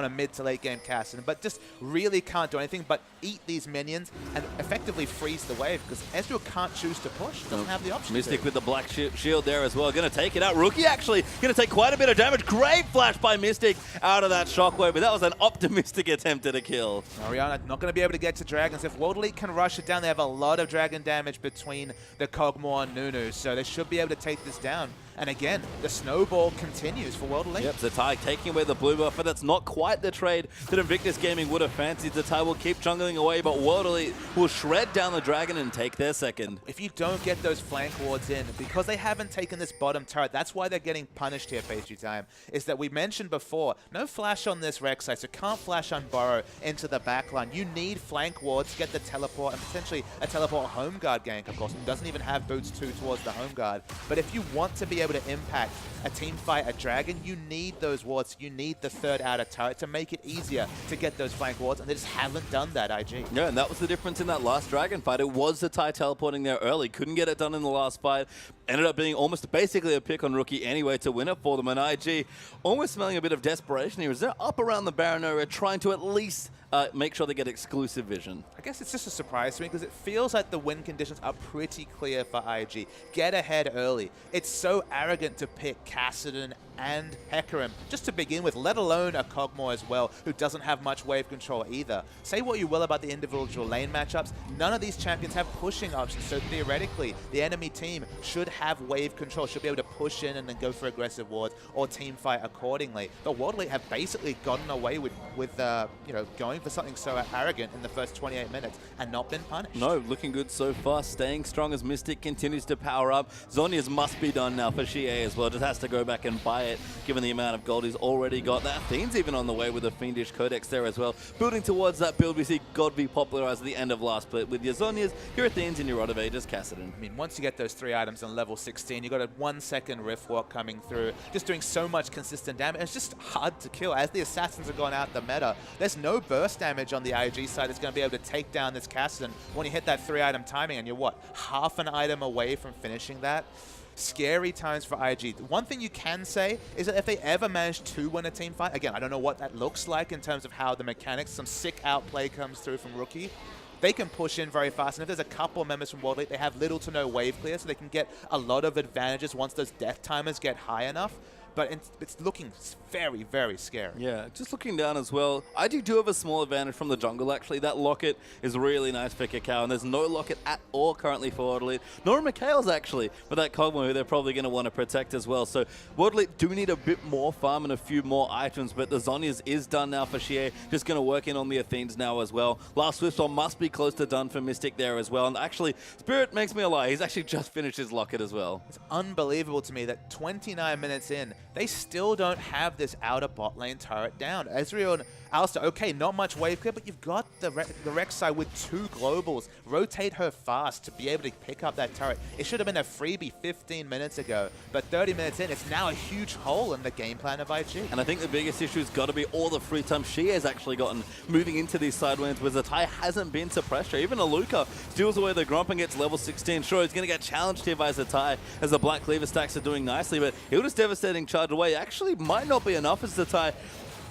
S1: a mid to late game Kassadin, but just really can't do anything but eat these minions and effectively freeze the wave because Ezreal can't choose to push. Doesn't have the option.
S2: Mystic with the black shield there as well. Going to take it out. Rookie actually going to take quite a bit of damage. Great flash by Mystic out of that shockwave, but that was an optimistic attempt at a kill.
S1: Orianna not going to be able to get to dragons. If World Elite can rush it down, they have a lot of dragon damage between the Kog'Maw and Nunu, so they should be able to take this down. And again, the snowball continues for World Elite.
S2: Yep, Zatai taking away the blue buff, but that's not quite the trade that Invictus Gaming would have fancied. Zatai will keep jungling away, but World Elite will shred down the dragon and take their second.
S1: If you don't get those flank wards in, because they haven't taken this bottom turret, that's why they're getting punished here, Pastry Time, is that we mentioned before, no flash on this Rek'Sai, so can't flash on Burrow into the backline. You need flank wards, get the teleport, and potentially a teleport home guard gank, of course. It doesn't even have boots 2 towards the home guard. But if you want to be able to impact a team fight, a dragon, you need those wards. You need the third outer turret to make it easier to get those flank wards, and they just haven't done that, IG.
S2: Yeah, and that was the difference in that last dragon fight. It was Zatai teleporting there early. Couldn't get it done in the last fight. ended up being almost basically a pick on Rookie anyway to win it for them. And IG almost smelling a bit of desperation here as they're up around the Baron area trying to at least make sure they get exclusive vision.
S1: I guess it's just a surprise to me because it feels like the win conditions are pretty clear for IG. Get ahead early. It's so arrogant to pick Kassadin and Hecarim just to begin with, let alone a Kog'Maw as well, who doesn't have much wave control either. Say what you will about the individual lane matchups, none of these champions have pushing options, so theoretically, the enemy team should have wave control, should be able to push in and then go for aggressive wards or team fight accordingly. The World Elite have basically gotten away with you know, going for something so arrogant in the first 28 minutes and not been punished.
S2: No, looking good so far, staying strong as Mystic continues to power up. Zhonya's must be done now for Xie as well, just has to go back and buy it, given the amount of gold he's already got. That Athene's even on the way with a Fiendish Codex there as well. Building towards that build we see God be popularized at the end of last split with your Zhonyas, your Athenes, and your Rod of Ages Kassadin.
S1: I mean, once you get those 3 items on level 16, you got a 1-second Rift Walk coming through, just doing so much consistent damage. It's just hard to kill. As the Assassins have gone out the meta, there's no burst damage on the IG side that's going to be able to take down this Kassadin when you hit that 3-item timing and you're, what, half an item away from finishing that? Scary times for IG. One thing you can say is that if they ever manage to win a team fight, again, I don't know what that looks like in terms of how the mechanics, some sick outplay comes through from Rookie, they can push in very fast, and if there's a couple members from World Elite, they have little to no wave clear, so they can get a lot of advantages once those death timers get high enough. But it's looking very, very scary.
S2: Yeah, just looking down as well, I do have a small advantage from the jungle, actually. That Locket is really nice for Cacao, and there's no Locket at all currently for World Elite. Nor Mikhail's, actually, but that Kog'Maw, who they're probably going to want to protect as well. So World Elite do need a bit more farm and a few more items, but the Zhonya's is done now for Xie. Just going to work in on the Athenes now as well. Last Swift Storm must be close to done for Mystic there as well. And actually, Spirit makes me a lie. He's actually just finished his Locket as well.
S1: It's unbelievable to me that 29 minutes in, they still don't have this outer bot lane turret down. Ezreal and Alistar, okay, not much wave clear, but you've got the Rek'Sai with 2 globals. Rotate her fast to be able to pick up that turret. It should have been a freebie 15 minutes ago, but 30 minutes in, it's now a huge hole in the game plan of IG.
S2: And I think the biggest issue has got to be all the free time she has actually gotten moving into these side lanes where Zatai hasn't been to pressure. Even Aluka steals away the Gromp and gets level 16. Sure, he's going to get challenged here by Zatai as the Black Cleaver stacks are doing nicely, but he'll just devastating charge away. Actually might not be enough as Zatai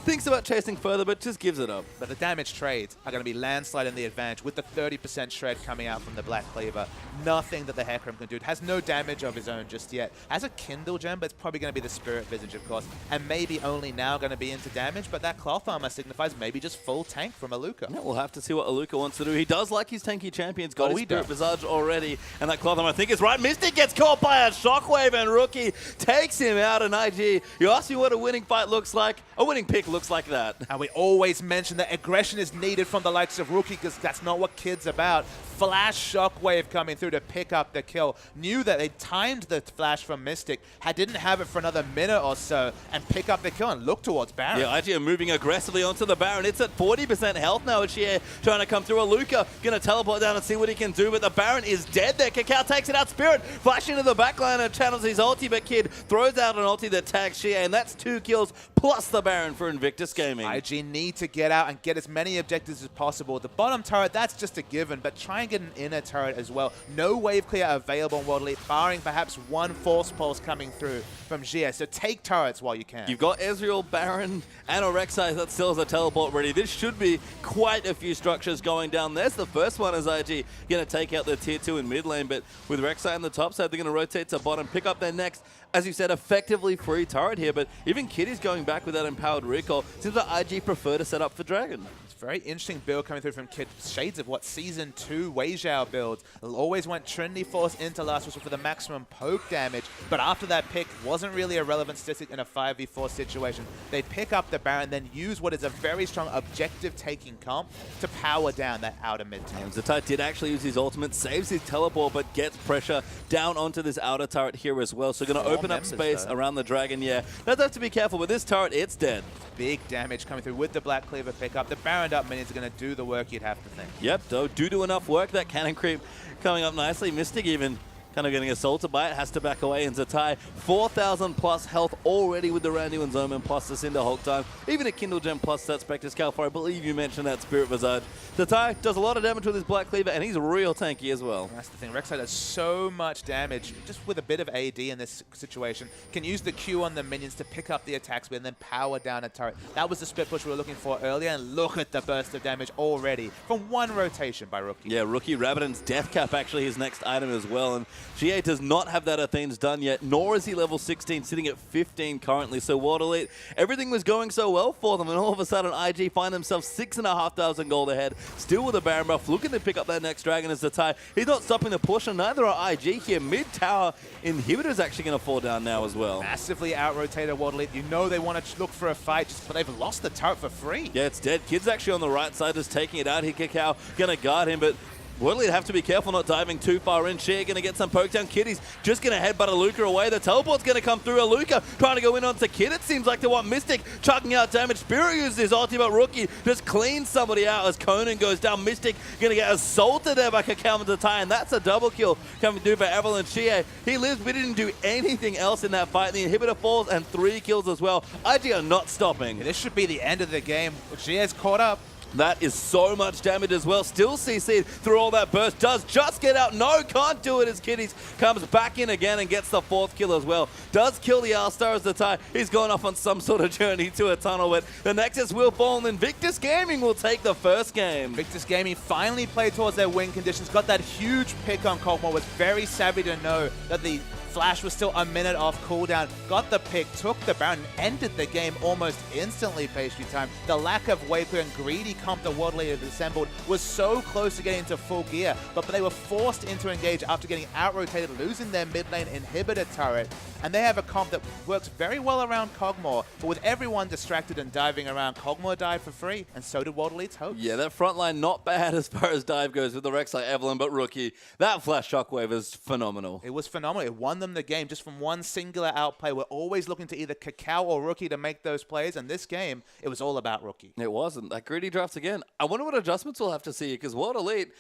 S2: thinks about chasing further, but just gives it up.
S1: But the damage trades are going to be landslide in the advantage with the 30% shred coming out from the Black Cleaver. Nothing that the Hecarim can do. It has no damage of his own just yet. Has a Kindle gem, but it's probably going to be the Spirit Visage, of course, and maybe only now going to be into damage, but that Cloth Armor signifies maybe just full tank from Aluka.
S2: Yeah, we'll have to see what Aluka wants to do. He does like his tanky champions, got his Spirit Visage already, and that Cloth Armor I think is right. Mystic gets caught by a Shockwave, and Rookie takes him out, and IG, you ask me what a winning fight looks like? A winning pick looks like that.
S1: And we always mention that aggression is needed from the likes of Rookie because that's not what Kid's about. Flash Shockwave coming through to pick up the kill. Knew that they timed the flash from Mystic, didn't have it for another minute or so, and pick up the kill and look towards Baron.
S2: Yeah, IG are moving aggressively onto the Baron. It's at 40% health now. Xie trying to come through. Aluka going to teleport down and see what he can do, but the Baron is dead there. Cacao takes it out. Spirit flashing into the backline and channels his ulti, but Kid throws out an ulti that tags Xie, and that's 2 kills plus the Baron for Invictus Gaming.
S1: IG need to get out and get as many objectives as possible. The bottom turret, that's just a given, but try and get an inner turret as well. No wave clear available in World Elite, barring perhaps one Force Pulse coming through from Xie. So take turrets while you can.
S2: You've got Ezreal, Baron, and a Rek'Sai that still has a teleport ready. This should be quite a few structures going down. There's the first one as IG going to take out the tier 2 in mid lane, but with Rek'Sai on the top side, they're going to rotate to bottom, pick up their next, as you said, effectively free turret here, but even Kitty's going back with that empowered recall. Seems like IG prefer to set up for Dragon.
S1: It's a very interesting build coming through from Kid. Shades of what Season 2 Wei Zhao builds. Always went Trinity Force into last whistle for the maximum poke damage, but after that pick, wasn't really a relevant statistic in a 5v4 situation. They pick up the Baron, then use what is a very strong objective-taking comp to power down that outer mid tower.
S2: Zatai did actually use his ultimate, saves his teleport, but gets pressure down onto this outer turret here as well. So going to open up space around the Dragon. Yeah, they'll have to be careful with this turret. It's dead.
S1: Big damage coming through with the Black Cleaver pickup. The Baron up minions are going to do the work, you'd have to think.
S2: Yep, though, do enough work. That cannon creep coming up nicely. Mystic even Kind of getting assaulted by it, has to back away, and Zatai, 4,000 plus health already with the Randy and Zoman plus the Cinder Hulk time. Even a Kindle Gem plus that Spectre Scalper. I believe you mentioned that Spirit Visage. Zatai does a lot of damage with his Black Cleaver, and he's real tanky as well.
S1: That's the thing. Rek'Sai does so much damage just with a bit of AD in this situation. Can use the Q on the minions to pick up the attack speed and then power down a turret. That was the split push we were looking for earlier, and look at the burst of damage already from one rotation by Rookie.
S2: Yeah, Rookie Rabadon's Death Cap actually his next item as well, and GA does not have that Athene's done yet, nor is he level 16, sitting at 15 currently. So World Elite, everything was going so well for them, and all of a sudden IG find themselves 6,500 gold ahead, still with a Baron buff, looking to pick up that next dragon as Zatai. He's not stopping the push, and neither are IG here. Mid-tower inhibitor's actually going to fall down now as well.
S1: Massively out-rotated World Elite. You know they want to look for a fight, but they've lost the turret for free.
S2: Yeah, it's dead. Kid's actually on the right side, just taking it out. Hikikau going to guard him, but World Elite have to be careful not diving too far in. Shea going to get some poke down. Kitty's just going to headbutt Aluka away. The teleport's going to come through. Aluka trying to go in onto Kid. It seems like they want Mystic chucking out damage. Spirit uses his ultimate. Rookie just cleans somebody out as Conan goes down. Mystic going to get assaulted there by Kakao and Zatai, and that's a double kill coming through for Evelyn Shea. He lives, but didn't do anything else in that fight. The inhibitor falls, and 3 kills as well. IG are not stopping.
S1: This should be the end of the game. Shea's caught up.
S2: That is so much damage as well. Still CC'd through all that burst. Does just get out. No, can't do it as Kitties comes back in again and gets the 4th kill as well. Does kill the All-Star as the tie. He's gone off on some sort of journey to a tunnel, but the Nexus will fall, and Invictus Gaming will take the first game.
S1: Invictus Gaming finally played towards their win conditions. Got that huge pick on Kog'Maw. Was very savvy to know that the Flash was still a minute off cooldown. Got the pick, took the Baron, ended the game almost instantly, pastry time. The lack of wave clear and greedy comp the World Elite had assembled was so close to getting into full gear, but they were forced into engage after getting out-rotated, losing their mid lane inhibitor turret. And they have a comp that works very well around Kog'Maw, but with everyone distracted and diving around, Kog'Maw died for free, and so did World Elite's hopes.
S2: Yeah, that front line not bad as far as dive goes with the Rek'Sai Evelyn, but Rookie, that flash shockwave is phenomenal.
S1: It was phenomenal. It won them the game just from one singular outplay. We're always looking to either Kakao or Rookie to make those plays, and this game, it was all about Rookie.
S2: It wasn't. That greedy draft again. I wonder what adjustments we'll have to see, because World Elite,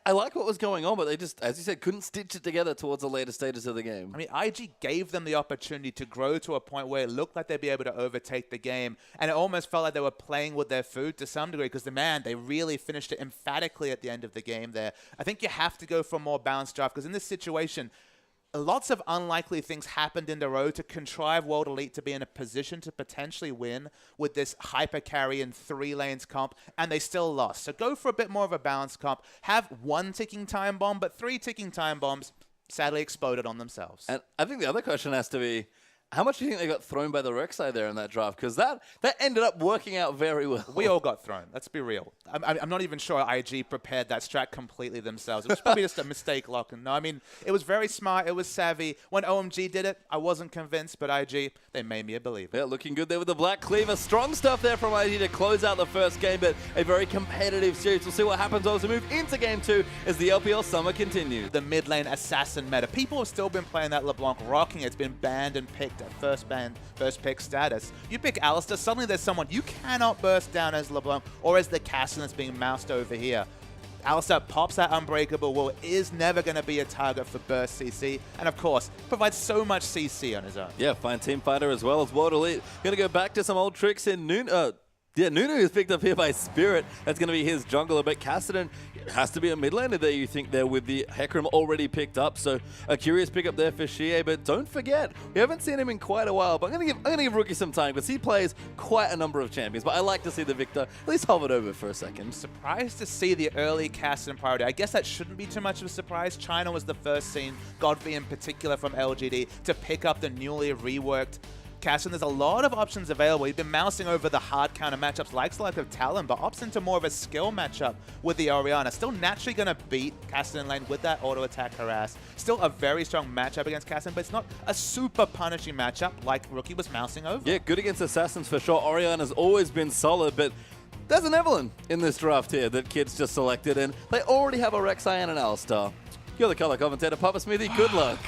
S2: I like what was going on, but they just, as you said, couldn't stitch it together towards the later stages of the game.
S1: I mean, IG gave them the opportunity to grow to a point where it looked like they'd be able to overtake the game, and it almost felt like they were playing with their food to some degree, because they really finished it emphatically at the end of the game there. I think you have to go for a more balanced draft, because in this situation, lots of unlikely things happened in a row to contrive World Elite to be in a position to potentially win with this hyper carry in 3 lanes comp, and they still lost. So go for a bit more of a balanced comp. Have 1 ticking time bomb, but 3 ticking time bombs sadly exploded on themselves.
S2: And I think the other question has to be, how much do you think they got thrown by the Rek'Sai there in that draft? Because that ended up working out very well.
S1: We all got thrown. Let's be real. I'm not even sure IG prepared that strat completely themselves. It was probably just a mistake lock. No, I mean, it was very smart. It was savvy. When OMG did it, I wasn't convinced, but IG, they made me a believer.
S2: Yeah, looking good there with the Black Cleaver. Strong stuff there from IG to close out the first game, but a very competitive series. We'll see what happens as we move into Game 2 as the LPL summer continues.
S1: The mid lane assassin meta. People have still been playing that LeBlanc, rocking it. It's been banned and picked at first pick status. You pick Alistar, suddenly there's someone you cannot burst down as LeBlanc or as the Cassin that's being moused over here. Alistar pops that Unbreakable Wall, is never going to be a target for burst CC, and of course, provides so much CC on his own.
S2: Yeah, fine team fighter as well as World Elite. Going to go back to some old tricks in Noon. Yeah, Nunu is picked up here by Spirit. That's going to be his jungler, but Kassadin has to be a mid laner there, you think, there with the Hecarim already picked up. So a curious pickup there for Shea, but don't forget, we haven't seen him in quite a while. But I'm going to give Rookie some time because he plays quite a number of champions. But I like to see the Victor at least hold it over for a second.
S1: Surprised to see the early Kassadin priority. I guess that shouldn't be too much of a surprise. China was the first seen, Godfrey in particular from LGD, to pick up the newly reworked Kassadin. There's a lot of options available. He's been mousing over the hard counter matchups like of Talon, but opts into more of a skill matchup with the Orianna. Still naturally going to beat Kassadin lane with that auto attack harass. Still a very strong matchup against Kassadin, but it's not a super punishing matchup like Rookie was mousing over.
S2: Yeah, good against Assassins for sure. Orianna's always been solid, but there's an Evelyn in this draft here that Kids just selected, and they already have a Rek'Sai and an Alistar. You're the color commentator, Papa Smithy. Good luck.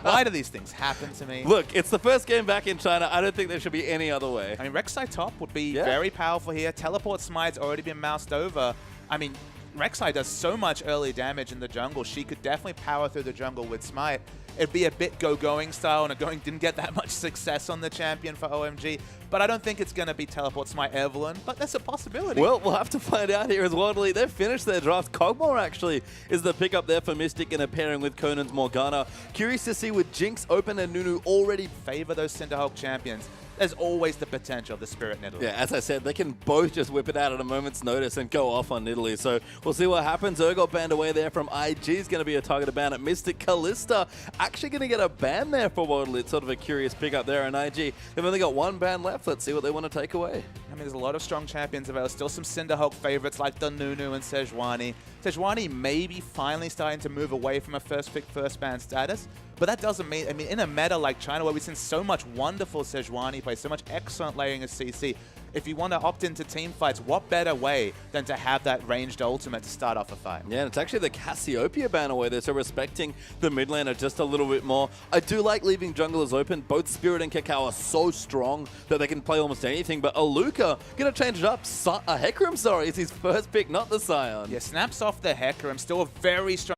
S1: Why do these things happen to me?
S2: Look, it's the first game back in China. I don't think there should be any other way.
S1: I mean, Rek'Sai top would be very powerful here. Teleport Smite's already been moused over. I mean, Rek'Sai does so much early damage in the jungle. She could definitely power through the jungle with Smite. It'd be a bit go-going style, and going didn't get that much success on the champion for OMG. But I don't think it's going to be Teleport Smite Evelyn, but that's a possibility.
S2: Well, we'll have to find out here as well. They've finished their draft. Kog'Maw actually is the pickup there for Mystic in a pairing with Conan's Morgana. Curious to see with Jinx open and Nunu already
S1: favor those Cinderhulk champions. There's always the potential of the Spirit Nidalee.
S2: Yeah, as I said, they can both just whip it out at a moment's notice and go off on Nidalee. So we'll see what happens. Urgot banned away there from IG is going to be a targeted ban at Mystic. Kalista actually going to get a ban there for Waddle. It's sort of a curious pickup there. And IG, they've only got one ban left. Let's see what they want to take away.
S1: I mean, there's a lot of strong champions available. Still some Cinderhulk favorites like the Nunu and Sejuani. Sejuani may be finally starting to move away from a first pick, first ban status. But that doesn't mean, I mean, in a meta like China where we've seen so much wonderful Sejuani play, so much excellent layering of CC, if you want to opt into team fights, what better way than to have that ranged ultimate to start off a fight?
S2: Yeah, and it's actually the Cassiopeia ban away there, so respecting the mid laner just a little bit more. I do like leaving junglers open. Both Spirit and Kakao are so strong that they can play almost anything, but Aluka going to change it up. Hecarim, sorry, is his first pick, not the Scion.
S1: Yeah, snaps off the Hecarim, still a very strong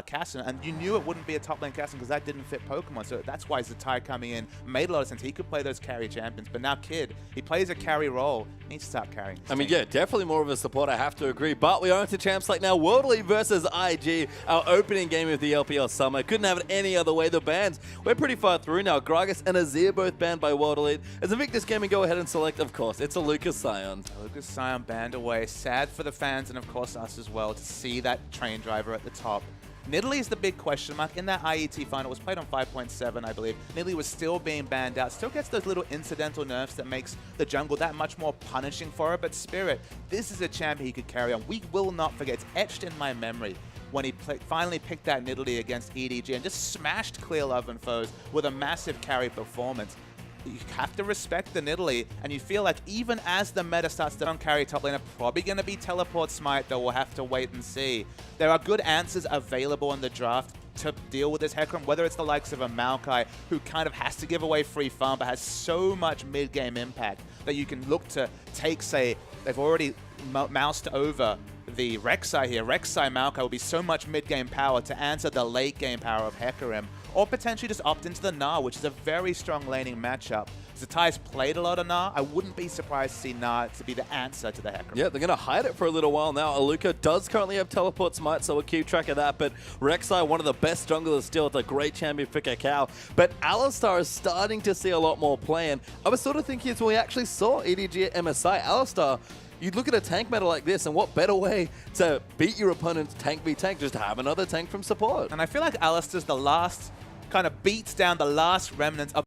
S1: Casson, and you knew it wouldn't be a top lane Casson because that didn't fit Pokemon, so that's why Zatai coming in made a lot of sense. He could play those carry champions, but now Kid, he plays a carry role, he needs to start carrying.
S2: I mean, yeah, definitely more of a support, I have to agree, but we are into Champs League now. World Elite versus IG, our opening game of the LPL Summer. Couldn't have it any other way. The bans, we're pretty far through now. Gragas and Azir both banned by World Elite. As a Victus Gaming, go ahead and select, of course, it's a Lucas Scion.
S1: Lucas Scion banned away. Sad for the fans and, of course, us as well to see that train driver at the top. Nidalee is the big question mark. In that IET final, it was played on 5.7, I believe. Nidalee was still being banned out. Still gets those little incidental nerfs that makes the jungle that much more punishing for her. But Spirit, this is a champion he could carry on. We will not forget. It's etched in my memory when he finally picked that Nidalee against EDG and just smashed Clear Love and Foes with a massive carry performance. You have to respect the Nidalee, and you feel like even as the meta starts to carry top laner, probably going to be Teleport Smite, though we'll have to wait and see. There are good answers available in the draft to deal with this Hecarim, whether it's the likes of a Maokai, who kind of has to give away free farm, but has so much mid-game impact that you can look to take, say, they've already moused over the Rek'Sai here. Rek'Sai Maokai will be so much mid-game power to answer the late-game power of Hecarim, or potentially just opt into the Gnar, which is a very strong laning matchup. Zatai's played a lot of Gnar. I wouldn't be surprised to see Gnar to be the answer to the Hecarim.
S2: Yeah, they're going to hide it for a little while now. Aluka does currently have Teleport Smite, so we'll keep track of that. But Rek'Sai, one of the best junglers still, it's a great champion for Kakao. But Alistar is starting to see a lot more play, and I was sort of thinking as we actually saw EDG at MSI, Alistar, you'd look at a tank meta like this, and what better way to beat your opponent's tank v tank, just to have another tank from support.
S1: And I feel like Alistar's the last, kind of beats down the last remnants of